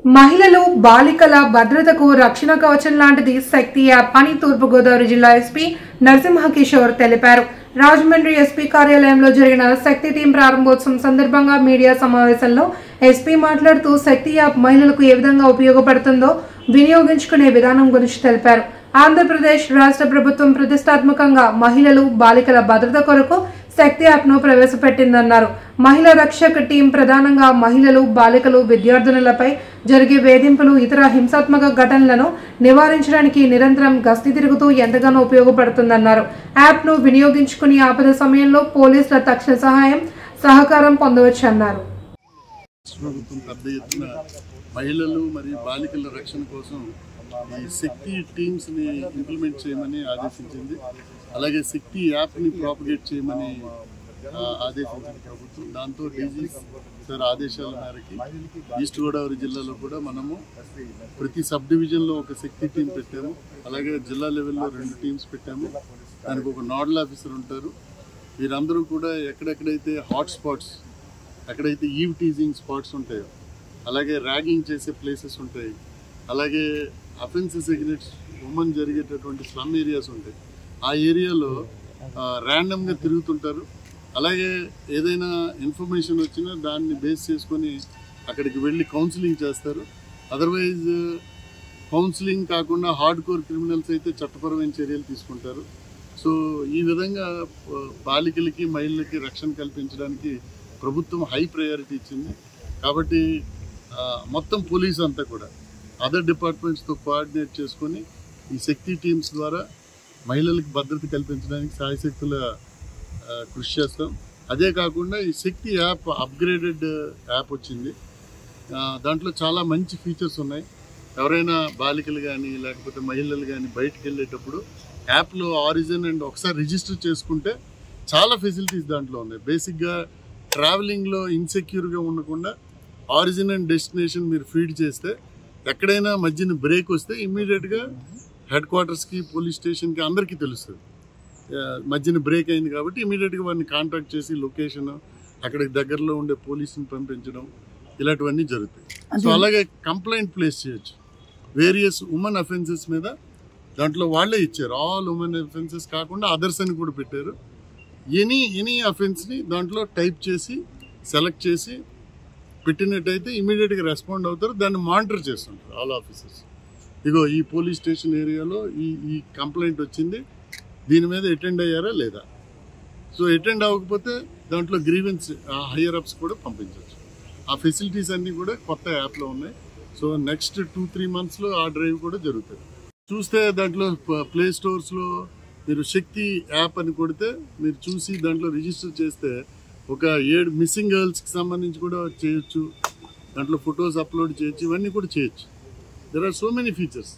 మహిళలు బాలికల భద్రతకు రక్షణ కవచం లాంటిది శక్తి యాప్ అని తూర్పుగోదావరి జిల్లా ఎస్పీ నరసింహకిషోర్ తెలిపారు. రాజమండ్రి ఎస్పీ కార్యాలయంలో జరిగిన శక్తి టీం ప్రారంభోత్సవం సందర్భంగా మీడియా సమావేశంలో ఎస్పీ మాట్లాడుతూ శక్తి యాప్ మహిళలకు ఏ విధంగా ఉపయోగపడుతుందో వినియోగించుకునే విధానం గురించి తెలిపారు. ఆంధ్రప్రదేశ్ రాష్ట్ర ప్రభుత్వం ప్రతిష్టాత్మకంగా మహిళలు బాలికల భద్రత కొరకు శక్తి యాప్ను ప్రవేశపెట్టిందన్నారు. మహిళా రక్షక టీం ప్రధానంగా మహిళలు, బాలికలు, విద్యార్థినులపై జరిగే వేధింపులు, ఇతర హింసాత్మక ఘటనలను నివారించడానికి నిరంతరం గస్తీ తిరుగుతూ ఎంతగానో ఉపయోగపడుతుందన్నారు. యాప్ను వినియోగించుకుని ఆపద సమయంలో పోలీసుల తక్షణ సహకారం పొందవచ్చన్నారు. మహిళలు మరియు బాలికల రక్షణ కోసం ఈ శక్తి టీమ్స్ ని ఇంప్లిమెంట్ చేయమని ఆదేశించింది. అలాగే శక్తి యాప్ ని ప్రాపగేట్ చేయమని ఆదేశించింది ప్రభుత్వం. దాంతో డీజీ సార్ ఆదేశాల మేరకి ఈస్ట్ గోదావరి జిల్లాలో కూడా మనము ప్రతి సబ్ డివిజన్లో ఒక శక్తి టీం పెట్టాము. అలాగే జిల్లా లెవెల్లో 2 టీమ్స్ పెట్టాము. దానికి ఒక నోడల్ ఆఫీసర్ ఉంటారు. వీరందరూ కూడా ఎక్కడెక్కడైతే హాట్ స్పాట్స్, ఎక్కడైతే ఈవ్ టీజింగ్ స్పాట్స్ ఉంటాయో, అలాగే ర్యాగింగ్ చేసే ప్లేసెస్ ఉంటాయి, అలాగే అఫెన్సెస్ ఎగ్నెస్ట్ ఉమెన్ జరిగేటటువంటి స్లమ్ ఏరియాస్ ఉంటాయి. ఆ ఏరియాలో ర్యాండమ్గా తిరుగుతుంటారు. అలాగే ఏదైనా ఇన్ఫర్మేషన్ వచ్చినా దాన్ని బేస్ చేసుకొని అక్కడికి వెళ్ళి కౌన్సిలింగ్ చేస్తారు. అదర్వైజ్ కౌన్సిలింగ్ కాకుండా హార్డ్ కోర్ క్రిమినల్స్ అయితే చట్టపరమైన చర్యలు తీసుకుంటారు. సో ఈ విధంగా బాలికలకి, మహిళలకి రక్షణ కల్పించడానికి ప్రభుత్వం హై ప్రయారిటీ ఇచ్చింది. కాబట్టి మొత్తం పోలీస్ అంతా కూడా అదర్ డిపార్ట్మెంట్స్తో కోఆర్డినేట్ చేసుకొని ఈ శక్తి టీమ్స్ ద్వారా మహిళలకు భద్రత కల్పించడానికి సాయశక్తుల కృషి చేస్తాం. అదే కాకుండా ఈ శక్తి యాప్ అప్గ్రేడెడ్ యాప్ వచ్చింది. దాంట్లో చాలా మంచి ఫీచర్స్ ఉన్నాయి. ఎవరైనా బాలికలు కానీ లేకపోతే మహిళలు కానీ బయటకు వెళ్ళేటప్పుడు యాప్లో ఆరిజిన్ అండ్ ఒకసారి రిజిస్టర్ చేసుకుంటే చాలా ఫెసిలిటీస్ దాంట్లో ఉన్నాయి. బేసిక్గా ట్రావెలింగ్లో ఇన్సెక్యూర్గా ఉండకుండా ఆరిజిన్ అండ్ డెస్టినేషన్ మీరు ఫీడ్ చేస్తే ఎక్కడైనా మధ్యన బ్రేక్ వస్తే ఇమ్మీడియట్గా హెడ్ క్వార్టర్స్కి, పోలీస్ స్టేషన్కి అందరికీ తెలుస్తుంది మధ్యన బ్రేక్ అయింది. కాబట్టి ఇమీడియట్గా వారిని కాంటాక్ట్ చేసి లొకేషన్, అక్కడికి దగ్గరలో ఉండే పోలీసుని పంపించడం, ఇలాంటివన్నీ జరుగుతాయి. సో అలాగే కంప్లైంట్ ప్లేస్ చేయొచ్చు వేరియస్ ఉమెన్ అఫెన్సెస్ మీద. దాంట్లో వాళ్ళే ఇచ్చారు, ఆల్ ఉమెన్ అఫెన్సెస్ కాకుండా అదర్స్ అని కూడా పెట్టారు. ఎనీ అఫెన్స్ని దాంట్లో టైప్ చేసి సెలెక్ట్ చేసి పెట్టినట్టయితే ఇమీడియట్గా రెస్పాండ్ అవుతారు. దాన్ని మానిటర్ చేస్తుంటారు ఆల్ ఆఫీసర్స్. ఇగో ఈ పోలీస్ స్టేషన్ ఏరియాలో ఈ కంప్లైంట్ వచ్చింది, దీని మీద అటెండ్ అయ్యారా లేదా. సో అటెండ్ అవ్వకపోతే దాంట్లో గ్రీవెన్స్ హయ్యర్ అప్స్ కూడా పంపించవచ్చు. ఆ ఫెసిలిటీస్ అన్నీ కూడా కొత్త యాప్లో ఉన్నాయి. సో నెక్స్ట్ 2-3 మంత్స్లో ఆ డ్రైవ్ కూడా జరుగుతుంది. చూస్తే దాంట్లో ప్లే స్టోర్స్లో మీరు శక్తి యాప్ అని కొడితే మీరు చూసి దాంట్లో రిజిస్టర్ చేస్తే ఒక 7 మిస్సింగ్ గర్ల్స్కి సంబంధించి కూడా చేయొచ్చు. దాంట్లో ఫొటోస్ అప్లోడ్ చేయొచ్చు. ఇవన్నీ కూడా చేయొచ్చు. There are so many features.